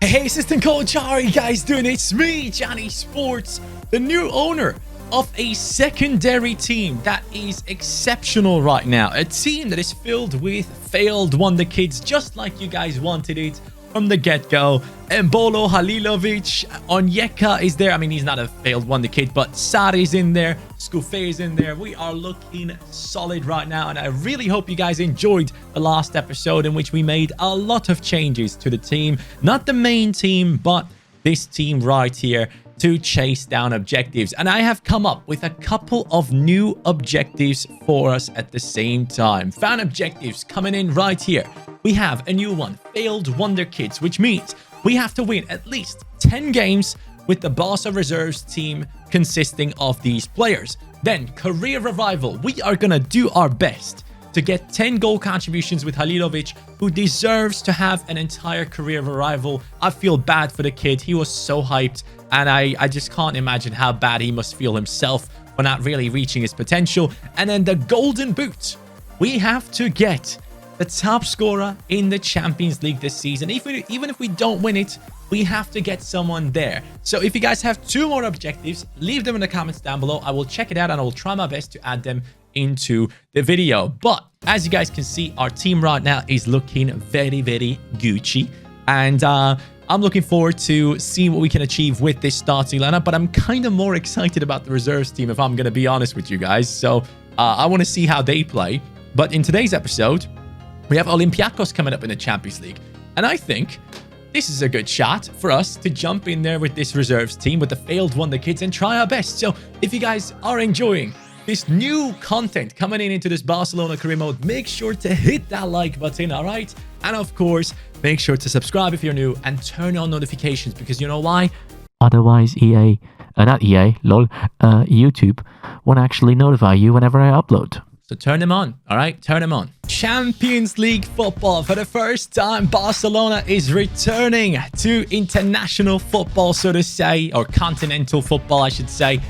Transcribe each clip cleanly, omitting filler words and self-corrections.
Hey, assistant coach, how are you guys doing? It's me, Johnny Sports, the new owner of a secondary team that is exceptional right now. A team that is filled with failed wonder kids, just like you guys wanted it from the get-go. Embolo, Halilovic, Onyeka is there. I mean, he's not a failed wonder kid, but Sarri's in there. Scouffet is in there. We are looking solid right now, and I really hope you guys enjoyed the last episode in which we made a lot of changes to the team. Not the main team, but this team right here to chase down objectives. And I have come up with a couple of new objectives for us at the same time. Fan objectives coming in right here. We have a new one, Failed Wonderkids, which means we have to win at least 10 games with the Barca Reserves team consisting of these players. Then, Career Revival. We are going to do our best to get 10 goal contributions with Halilovic, who deserves to have an entire career revival. I feel bad for the kid. He was so hyped, and I just can't imagine how bad he must feel himself for not really reaching his potential. And then the Golden Boot. We have to get the top scorer in the Champions League this season. Even if we don't win it, we have to get someone there. So if you guys have 2 more objectives, leave them in the comments down below. I will check it out and I will try my best to add them into the video. But as you guys can see, our team right now is looking very, very Gucci. And I'm looking forward to seeing what we can achieve with this starting lineup. But I'm kind of more excited about the reserves team, if I'm going to be honest with you guys. So I want to see how they play. But in today's episode, we have Olympiacos coming up in the Champions League. And I think this is a good shot for us to jump in there with this reserves team, with the failed wonder kids, and try our best. So if you guys are enjoying this new content coming into this Barcelona Career Mode, make sure to hit that like button, all right? And of course, make sure to subscribe if you're new and turn on notifications, because you know why? Otherwise, YouTube won't actually notify you whenever I upload. So turn them on, all right? Turn them on. Champions League football. For the first time, Barcelona is returning to international football, so to say, or continental football, I should say.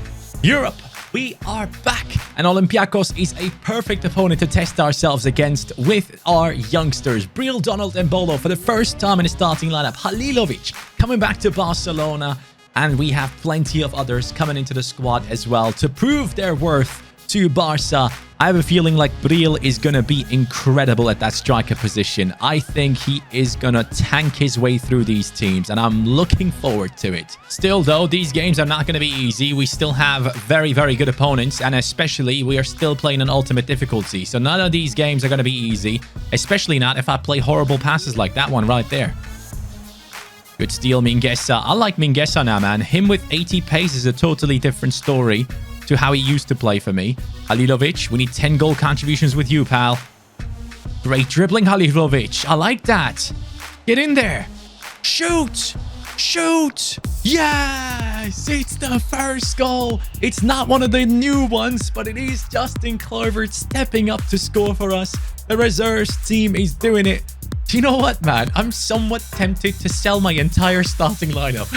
Europe, we are back. And Olympiacos is a perfect opponent to test ourselves against with our youngsters. Breel, Donald, and Bolo for the first time in the starting lineup. Halilovic coming back to Barcelona. And we have plenty of others coming into the squad as well to prove their worth to Barca. I have a feeling like Breel is going to be incredible at that striker position. I think he is going to tank his way through these teams, and I'm looking forward to it. Still, though, these games are not going to be easy. We still have very, very good opponents, and especially we are still playing on ultimate difficulty. So none of these games are going to be easy, especially not if I play horrible passes like that one right there. Good steal, Mingueza. I like Mingueza now, man. Him with 80 pace is a totally different story to how he used to play for me. Halilovic, we need 10 goal contributions with you, pal. Great dribbling, Halilovic. I like that. Get in there. Shoot. Shoot. Yes. It's the first goal. It's not one of the new ones, but it is Justin Kluivert stepping up to score for us. The reserves team is doing it. Do you know what, man? I'm somewhat tempted to sell my entire starting lineup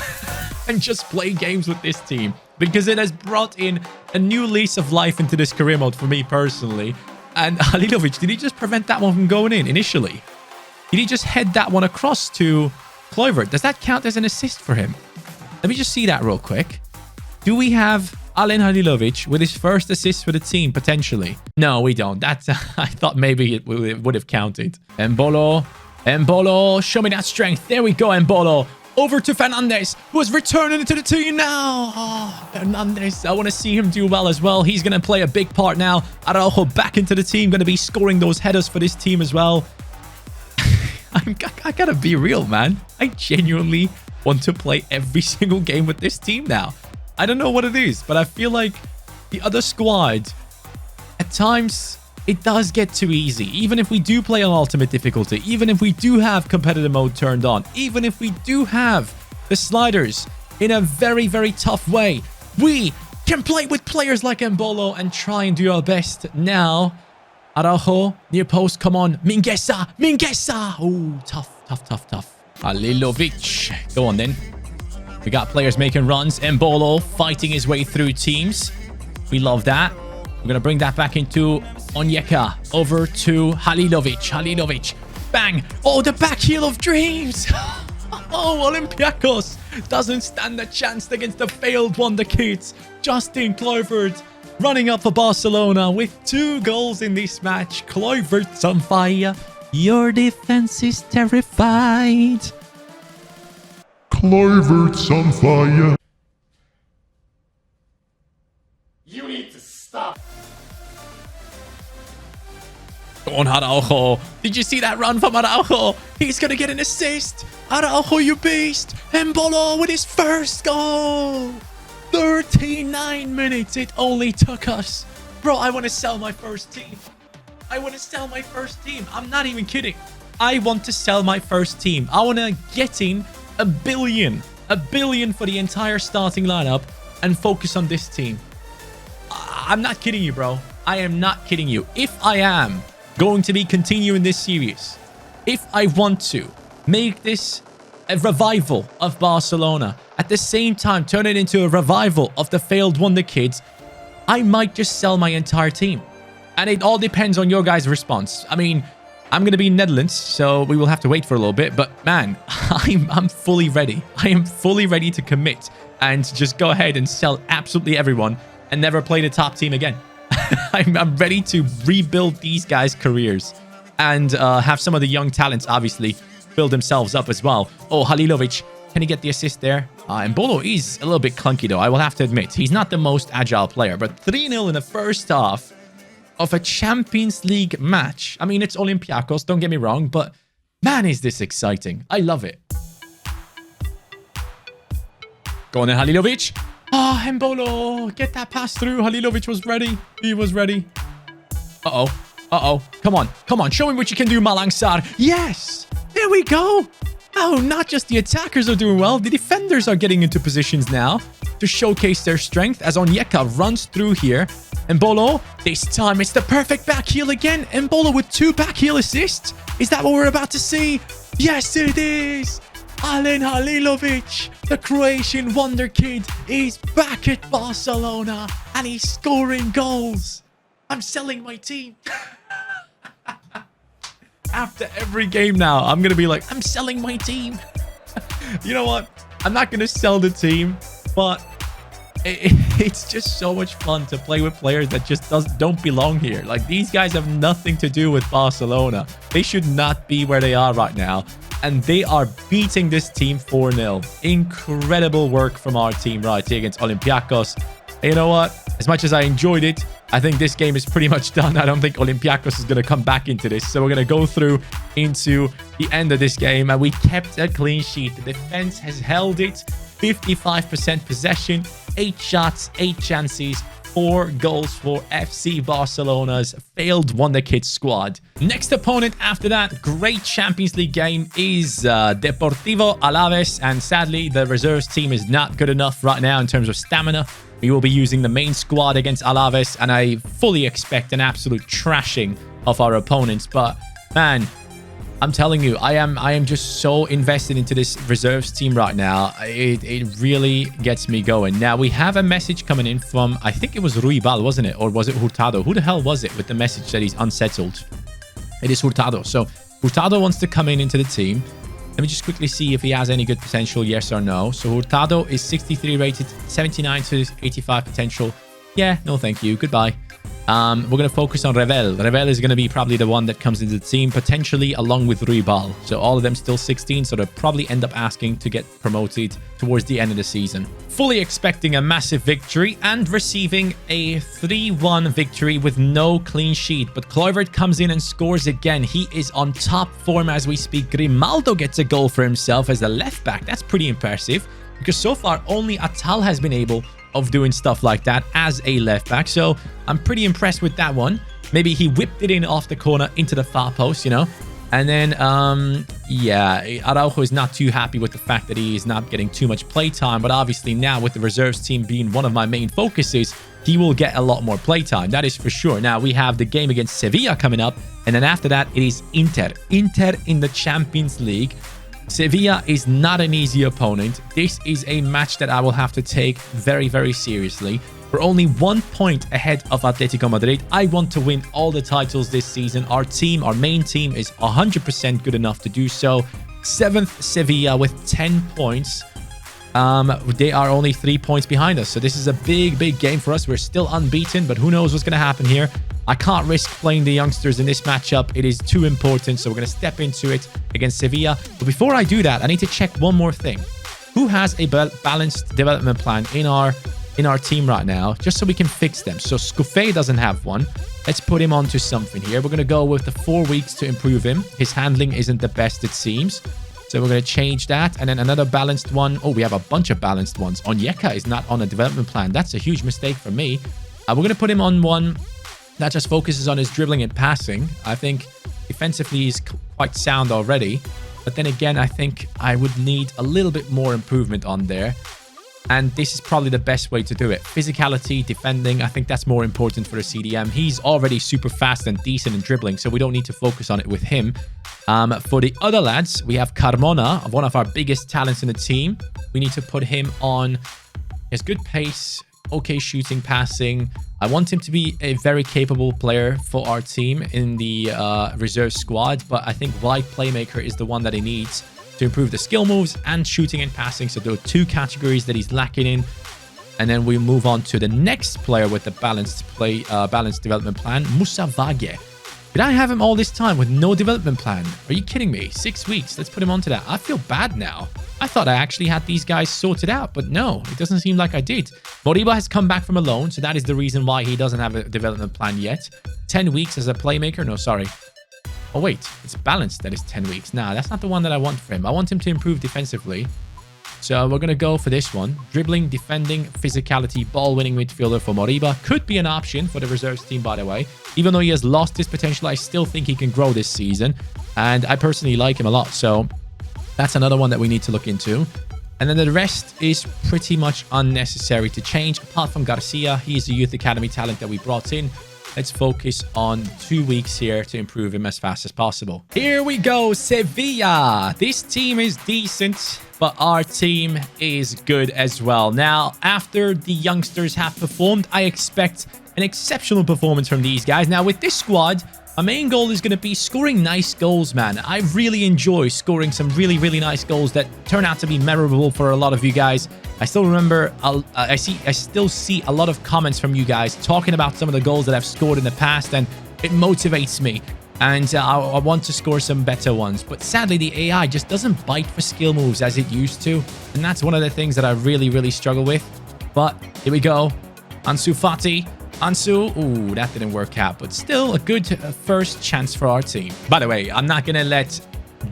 and just play games with this team, because it has brought in a new lease of life into this career mode for me personally. And Halilovic, did he just prevent that one from going in initially? Did he just head that one across to Kluivert? Does that count as an assist for him? Let me just see that real quick. Do we have Alen Halilovic with his first assist for the team, potentially? No, we don't. That's I thought maybe it would have counted. Embolo, show me that strength. There we go, Embolo. Over to Fernandez, who is returning into the team now. Oh, Fernandez, I want to see him do well as well. He's going to play a big part now. Araujo back into the team, going to be scoring those headers for this team as well. I got to be real, man. I genuinely want to play every single game with this team now. I don't know what it is, but I feel like the other squad, at times, it does get too easy. Even if we do play on ultimate difficulty, even if we do have competitive mode turned on, even if we do have the sliders in a very, very tough way, we can play with players like Embolo and try and do our best. Now, Araujo, near post, come on. Mingueza. Oh, tough. Halilovic. Go on then. We got players making runs. Embolo fighting his way through teams. We love that. We're going to bring that back into Onyeka. Over to Halilovic. Bang. Oh, the back heel of dreams. Oh, Olympiacos doesn't stand a chance against the failed Wonderkids. Justin Kluivert running up for Barcelona with 2 goals in this match. Kluivert's on fire. Your defense is terrified. Kluivert's on fire. You need to stop. Go on, Araujo. Did you see that run from Araujo? He's going to get an assist. Araujo, you beast. Embolo with his first goal. 39 minutes it only took us. Bro, I want to sell my first team. I want to sell my first team. I'm not even kidding. I want to sell my first team. I want to get in a billion for the entire starting lineup and focus on this team. I'm not kidding you, bro. I am not kidding you. If I am going to be continuing this series, if I want to make this a revival of Barcelona, at the same time turn it into a revival of the failed Wonderkids, I might just sell my entire team. And it all depends on your guys' response. I mean, I'm going to be in Netherlands, so we will have to wait for a little bit. But man, I'm fully ready. I am fully ready to commit and just go ahead and sell absolutely everyone and never play the top team again. I'm ready to rebuild these guys' careers and have some of the young talents, obviously, build themselves up as well. Oh, Halilovic, can he get the assist there? Embolo is a little bit clunky, though. I will have to admit, he's not the most agile player. But 3-0 in the first half of a Champions League match. I mean, it's Olympiacos, don't get me wrong, but man, is this exciting. I love it. Go on then, Halilovic. Oh, Embolo, get that pass through. Halilovic was ready. He was ready. Uh-oh. Uh-oh. Come on. Come on. Show me what you can do, Malang Sarr. Yes. There we go. Oh, not just the attackers are doing well. The defenders are getting into positions now to showcase their strength as Onyeka runs through here. Embolo, this time it's the perfect back heel again. Embolo with 2 back heel assists. Is that what we're about to see? Yes, it is. Alen Halilovic, the Croatian Wonderkid, is back at Barcelona and he's scoring goals. I'm selling my team. After every game now, I'm going to be like, I'm selling my team. You know what? I'm not going to sell the team, but it's just so much fun to play with players that just don't belong here. Like, these guys have nothing to do with Barcelona. They should not be where they are right now. And they are beating this team 4-0. Incredible work from our team right here against Olympiacos. And you know what? As much as I enjoyed it, I think this game is pretty much done. I don't think Olympiacos is going to come back into this. So we're going to go through into the end of this game. And we kept a clean sheet. The defense has held it. 55% possession, 8 shots, 8 chances, 4 goals for FC Barcelona's failed Wonderkids squad. Next opponent after that great Champions League game is Deportivo Alaves. And sadly, the reserves team is not good enough right now in terms of stamina. We will be using the main squad against Alaves, and I fully expect an absolute trashing of our opponents. But man, I'm telling you, I am just so invested into this reserves team right now. It really gets me going. Now, we have a message coming in from, I think it was Ruibal, wasn't it? Or was it Hurtado? Who the hell was it with the message that he's unsettled? It is Hurtado. So Hurtado wants to come into the team. Let me just quickly see if he has any good potential, yes or no. So Hurtado is 63 rated, 79 to 85 potential. Yeah, no thank you. Goodbye. We're going to focus on Revel. Revel is going to be probably the one that comes into the team, potentially along with Ruibal. So all of them still 16, so they'll probably end up asking to get promoted towards the end of the season. Fully expecting a massive victory and receiving a 3-1 victory with no clean sheet. But Kluivert comes in and scores again. He is on top form as we speak. Grimaldo gets a goal for himself as a left back. That's pretty impressive because so far only Atal has been able of doing stuff like that as a left back. So I'm pretty impressed with that one. Maybe he whipped it in off the corner into the far post, you know. And then, yeah, Araujo is not too happy with the fact that he is not getting too much play time. But obviously now with the reserves team being one of my main focuses, he will get a lot more play time. That is for sure. Now we have the game against Sevilla coming up. And then after that, it is Inter. Inter in the Champions League. Sevilla is not an easy opponent. This is a match that I will have to take very, very seriously. We're only 1 point ahead of Atletico Madrid. I want to win all the titles this season. Our team, our main team, is 100% good enough to do so. 7th Sevilla with 10 points. They are only 3 points behind us. So this is a big, big game for us. We're still unbeaten, but who knows what's going to happen here. I can't risk playing the youngsters in this matchup. It is too important. So we're going to step into it against Sevilla. But before I do that, I need to check one more thing. Who has a balanced development plan in our team right now, just so we can fix them? So Scuffe doesn't have one. Let's put him onto something here. We're going to go with the 4 weeks to improve him. His handling isn't the best, it seems. So we're going to change that. And then another balanced one. Oh, we have a bunch of balanced ones. Onyeka is not on a development plan. That's a huge mistake for me. We're going to put him on one that just focuses on his dribbling and passing. I think defensively he's quite sound already. But then again, I think I would need a little bit more improvement on there. And this is probably the best way to do it. Physicality, defending, I think that's more important for a CDM. He's already super fast and decent in dribbling, so we don't need to focus on it with him. For the other lads, we have Carmona, one of our biggest talents in the team. We need to put him on. He has good pace, okay shooting, passing. I want him to be a very capable player for our team in the reserve squad, but I think wide playmaker is the one that he needs to improve the skill moves and shooting and passing. So there are 2 categories that he's lacking in. And then we move on to the next player with the balanced development plan, Musa Vage. Did I have him all this time with no development plan? Are you kidding me? 6 weeks. Let's put him onto that. I feel bad now. I thought I actually had these guys sorted out, but no, it doesn't seem like I did. Moriba has come back from a loan, so that is the reason why he doesn't have a development plan yet. 10 weeks as a playmaker. No, sorry. Oh, wait. It's balanced. That is 10 weeks. Nah, that's not the one that I want for him. I want him to improve defensively. So we're going to go for this one. Dribbling, defending, physicality, ball-winning midfielder for Moriba. Could be an option for the reserves team, by the way. Even though he has lost his potential, I still think he can grow this season. And I personally like him a lot. So that's another one that we need to look into. And then the rest is pretty much unnecessary to change. Apart from Garcia, he's a youth academy talent that we brought in. Let's focus on 2 weeks here to improve him as fast as possible. Here we go, Sevilla. This team is decent, but our team is good as well. Now, after the youngsters have performed, I expect an exceptional performance from these guys. Now, with this squad, our main goal is going to be scoring nice goals, man. I really enjoy scoring some really, really nice goals that turn out to be memorable for a lot of you guys. I still remember, I still see a lot of comments from you guys talking about some of the goals that I've scored in the past, and it motivates me. And I want to score some better ones. But sadly, the AI just doesn't bite for skill moves as it used to. And that's one of the things that I really, really struggle with. But here we go. Ansu Fati. Ansu, ooh, that didn't work out, but still a good first chance for our team. By the way, I'm not going to let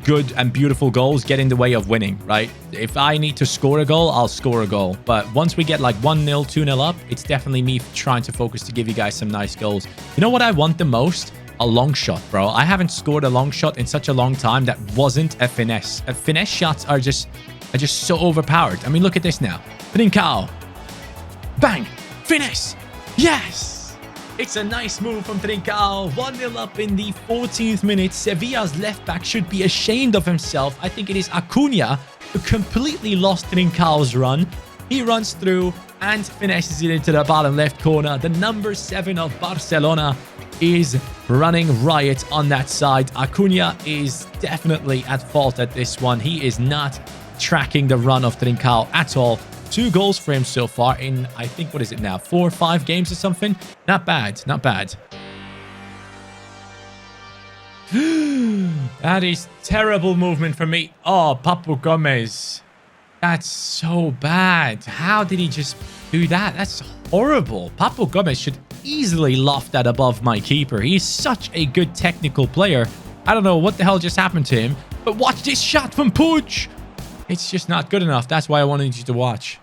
good and beautiful goals get in the way of winning, right? If I need to score a goal, I'll score a goal. But once we get like 1-0, 2-0 up, it's definitely me trying to focus to give you guys some nice goals. You know what I want the most? A long shot, bro. I haven't scored a long shot in such a long time that wasn't a finesse. Finesse shots are just so overpowered. I mean, look at this now. Trincao. Bang. Finesse. Yes! It's a nice move from Trincao. 1-0 up in the 14th minute. Sevilla's left back should be ashamed of himself. I think it is Acuna who completely lost Trincao's run. He runs through and finesses it into the bottom left corner. The number 7 of Barcelona is running riot on that side. Acuna is definitely at fault at this one. He is not tracking the run of Trincao at all. 2 goals for him so far in, I think, what is it now? 4 or 5 games or something? Not bad. Not bad. That is terrible movement for me. Oh, Papu Gomez. That's so bad. How did he just do that? That's horrible. Papu Gomez should easily loft that above my keeper. He's such a good technical player. I don't know what the hell just happened to him. But watch this shot from Puig. It's just not good enough. That's why I wanted you to watch.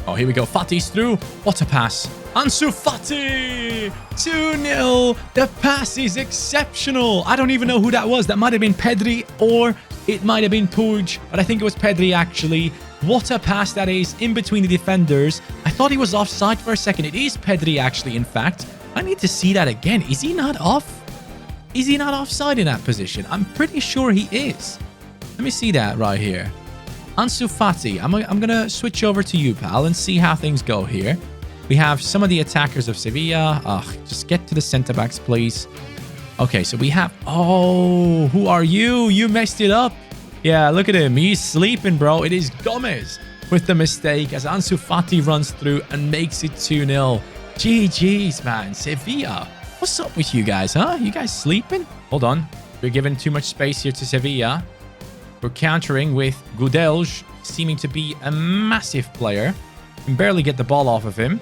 Oh, here we go. Fati's through. What a pass. Ansu Fati. 2-0. The pass is exceptional. I don't even know who that was. That might have been Pedri or it might have been Puig. But I think it was Pedri, actually. What a pass that is in between the defenders. I thought he was offside for a second. It is Pedri, actually, in fact. I need to see that again. Is he not off? Is he not offside in that position? I'm pretty sure he is. Let me see that right here. Ansu Fati. I'm going to switch over to you, pal, and see how things go here. We have some of the attackers of Sevilla. Just get to the centre-backs, please. Okay, so we have... Oh, who are you? You messed it up. Yeah, look at him. He's sleeping, bro. It is Gomez with the mistake as Ansu Fati runs through and makes it 2-0. GG's, man. Sevilla. What's up with you guys, huh? You guys sleeping? Hold on. We're giving too much space here to Sevilla. We're countering with Gudelj seeming to be a massive player. Can barely get the ball off of him.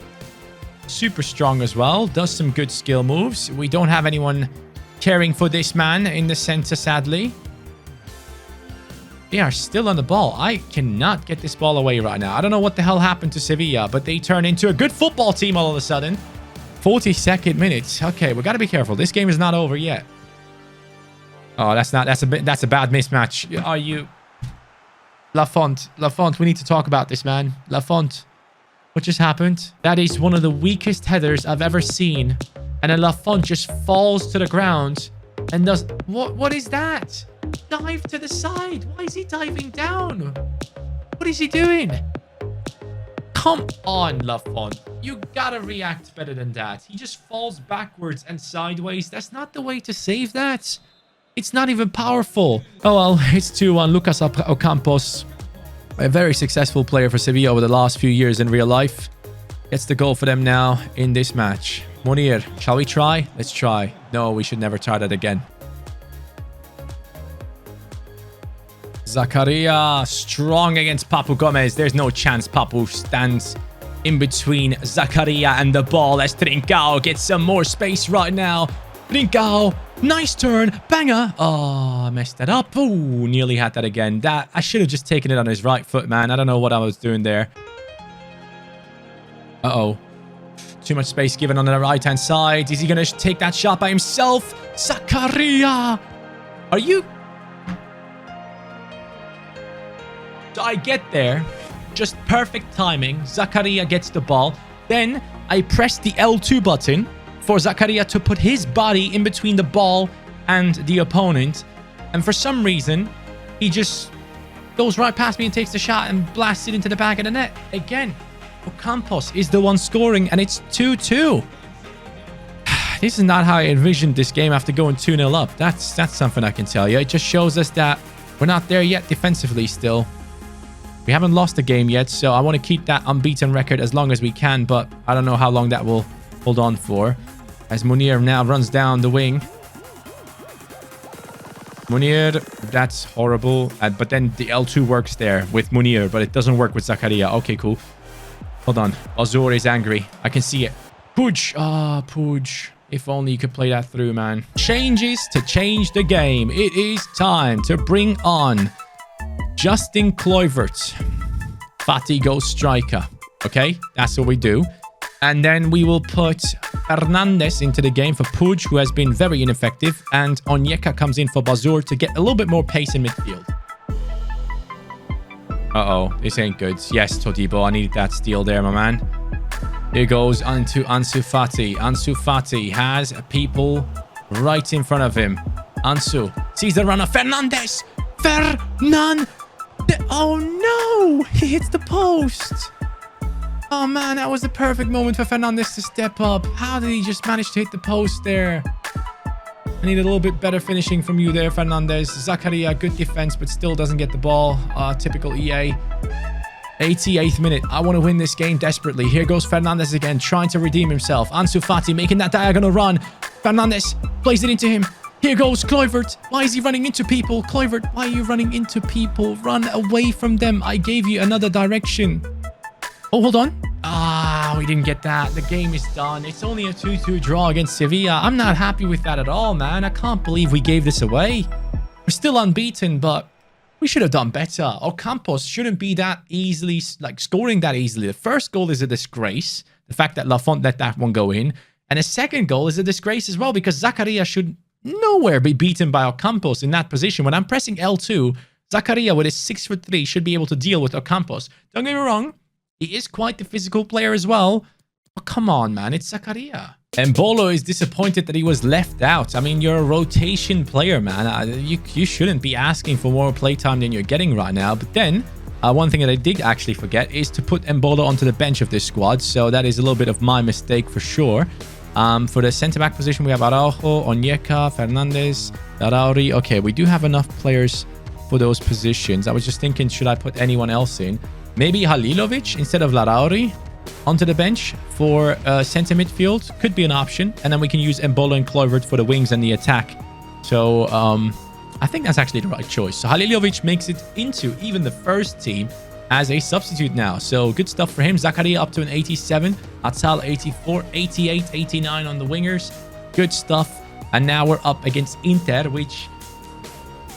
Super strong as well. Does some good skill moves. We don't have anyone caring for this man in the center, sadly. They are still on the ball. I cannot get this ball away right now. I don't know what the hell happened to Sevilla, but they turn into a good football team all of a sudden. 42nd minute. Okay, we got to be careful. This game is not over yet. Oh, that's a bad mismatch. Are you... Lafont, we need to talk about this, man. Lafont, what just happened? That is one of the weakest headers I've ever seen. And then Lafont just falls to the ground and does... What is that? Dive to the side. Why is he diving down? What is he doing? Come on, Lafont. You gotta react better than that. He just falls backwards and sideways. That's not the way to save that. It's not even powerful. Oh, well, it's 2-1. Lucas Ocampos, a very successful player for Sevilla over the last few years in real life, gets the goal for them now in this match. Munir, shall we try? Let's try. No, we should never try that again. Zakaria, strong against Papu Gomez. There's no chance Papu stands in between Zakaria and the ball as Trincao gets some more space right now. Trincao, nice turn, banger. Oh, I messed that up. Ooh, nearly had that again. I should have just taken it on his right foot, man. I don't know what I was doing there. Uh-oh. Too much space given on the right-hand side. Is he going to take that shot by himself? Zakaria! Are you... So I get there. Just perfect timing. Zakaria gets the ball. Then I press the L2 button for Zakaria to put his body in between the ball and the opponent. And for some reason, he just goes right past me and takes the shot and blasts it into the back of the net. Again, Ocampos is the one scoring, and it's 2-2. This is not how I envisioned this game after going 2-0 up. That's something I can tell you. It just shows us that we're not there yet defensively still. We haven't lost the game yet, so I want to keep that unbeaten record as long as we can, but I don't know how long that will hold on for. As Munir now runs down the wing. Munir, that's horrible. But then the L2 works there with Munir, but it doesn't work with Zakaria. Okay, cool. Hold on. Azur is angry. I can see it. Puig. Ah, Puig. If only you could play that through, man. Changes to change the game. It is time to bring on Justin Kluivert. Fati goes striker. Okay, that's what we do. And then we will put Fernandes into the game for Puig, who has been very ineffective. And Onyeka comes in for Bazur to get a little bit more pace in midfield. Uh-oh, this ain't good. Yes, Todibo, I needed that steal there, my man. Here goes onto Ansu Fati. Ansu Fati has people right in front of him. Ansu sees the runner. Fernandes! Oh, no! He hits the post. Oh, man, that was the perfect moment for Fernandes to step up. How did he just manage to hit the post there? I need a little bit better finishing from you there, Fernandes. Zakaria, good defense, but still doesn't get the ball. Typical EA. 88th minute. I want to win this game desperately. Here goes Fernandes again, trying to redeem himself. Ansu Fati making that diagonal run. Fernandes plays it into him. Here goes Kluivert. Why is he running into people? Kluivert, why are you running into people? Run away from them. I gave you another direction. Oh, hold on. Ah, we didn't get that. The game is done. It's only a 2-2 draw against Sevilla. I'm not happy with that at all, man. I can't believe we gave this away. We're still unbeaten, but we should have done better. Ocampos shouldn't be that easily, like scoring that easily. The first goal is a disgrace. The fact that Lafont let that one go in. And the second goal is a disgrace as well, because Zakaria should nowhere be beaten by Ocampos in that position. When I'm pressing L2, Zakaria with his 6'3" should be able to deal with Ocampos. Don't get me wrong. He is quite the physical player as well. But come on, man. It's Zakaria. And Bolo is disappointed that he was left out. I mean, you're a rotation player, man. You shouldn't be asking for more playtime than you're getting right now. But then, one thing that I did actually forget is to put Mbolo onto the bench of this squad. So that is a little bit of my mistake for sure. For the centre-back position, we have Araujo, Onyeka, Fernandez, Darauri. Okay, we do have enough players for those positions. I was just thinking, should I put anyone else in? Maybe Halilovic instead of Darauri onto the bench for centre midfield. Could be an option. And then we can use Embolo and Kluivert for the wings and the attack. So I think that's actually the right choice. So Halilovic makes it into even the first team as a substitute now. So good stuff for him. Zakaria up to an 87. Atal 84, 88, 89 on the wingers. Good stuff. And now we're up against Inter, which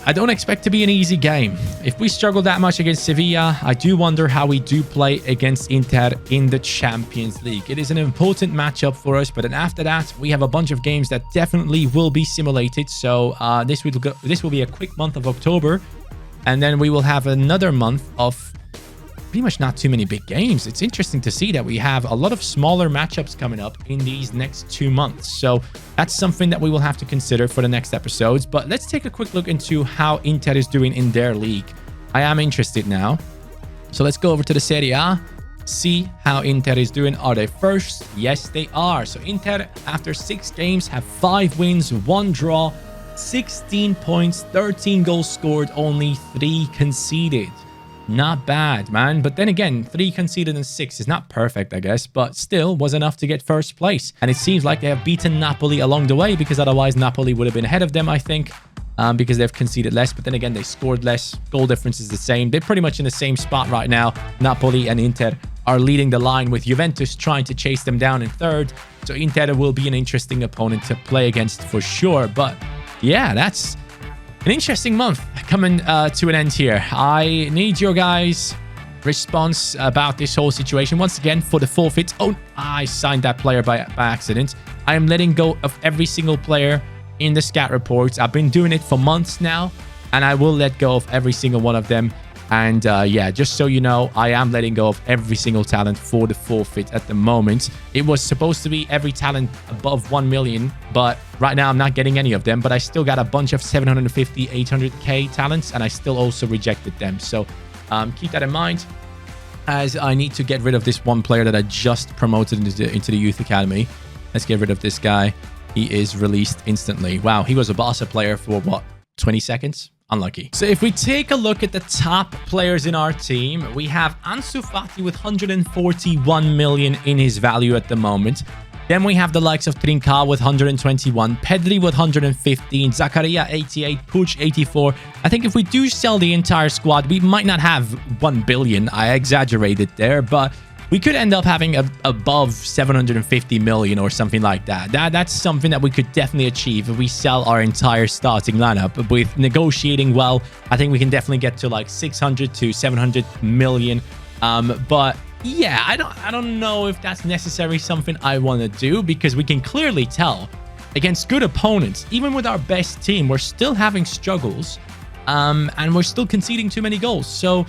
I don't expect to be an easy game. If we struggle that much against Sevilla, I do wonder how we do play against Inter in the Champions League. It is an important matchup for us, but then after that, we have a bunch of games that definitely will be simulated. So this will be a quick month of October, and then we will have another month of pretty much not too many big games. It's interesting to see that we have a lot of smaller matchups coming up in these next 2 months. So that's something that we will have to consider for the next episodes. But let's take a quick look into how Inter is doing in their league. I am interested now. So let's go over to the Serie A, see how Inter is doing. Are they first? Yes, they are. So Inter, after 6 games, have 5 wins, 1 draw, 16 points, 13 goals scored, only 3 conceded. Not bad, man. But then again, 3 conceded and 6 is not perfect, I guess, but still was enough to get first place. And it seems like they have beaten Napoli along the way, because otherwise Napoli would have been ahead of them, I think, because they've conceded less. But then again, they scored less. Goal difference is the same. They're pretty much in the same spot right now. Napoli and Inter are leading the line, with Juventus trying to chase them down in third. So Inter will be an interesting opponent to play against for sure. But yeah, that's an interesting month coming to an end here. I need your guys' response about this whole situation. Once again, for the forfeit. Oh, I signed that player by accident. I am letting go of every single player in the scat reports. I've been doing it for months now, and I will let go of every single one of them. And yeah, just so you know, I am letting go of every single talent for the forfeit at the moment. It was supposed to be every talent above 1 million, but right now I'm not getting any of them. But I still got a bunch of 750, 800k talents, and I still also rejected them. So keep that in mind, as I need to get rid of this one player that I just promoted into the youth academy. Let's get rid of this guy. He is released instantly. Wow, he was a Barca player for what, 20 seconds? Unlucky. So if we take a look at the top players in our team, we have Ansu Fati with 141 million in his value at the moment. Then we have the likes of Trincao with 121, Pedri with 115, Zakaria 88, Puig 84. I think if we do sell the entire squad, we might not have 1 billion. I exaggerated there, but we could end up having above 750 million or something like that. That's something that we could definitely achieve if we sell our entire starting lineup. With negotiating well, I think we can definitely get to like 600 to 700 million. But yeah, I don't know if that's necessarily something I want to do, because we can clearly tell against good opponents, even with our best team, we're still having struggles, and we're still conceding too many goals. So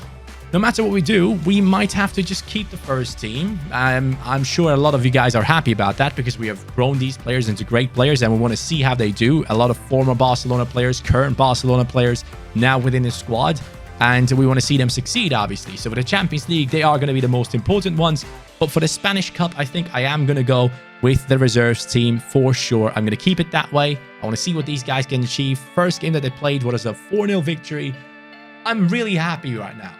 no matter what we do, we might have to just keep the first team. I'm sure a lot of you guys are happy about that, because we have grown these players into great players, and we want to see how they do. A lot of former Barcelona players, current Barcelona players now within the squad, and we want to see them succeed, obviously. So for the Champions League, they are going to be the most important ones. But for the Spanish Cup, I think I am going to go with the reserves team for sure. I'm going to keep it that way. I want to see what these guys can achieve. First game that they played was a 4-0 victory. I'm really happy right now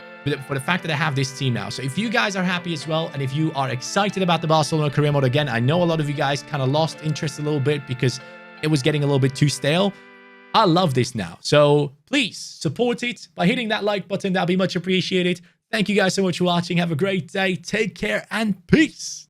for the fact that I have this team now. So if you guys are happy as well, and if you are excited about the Barcelona Career Mode again, I know a lot of you guys kind of lost interest a little bit because it was getting a little bit too stale. I love this now. So please support it by hitting that like button. That'll be much appreciated. Thank you guys so much for watching. Have a great day. Take care and peace.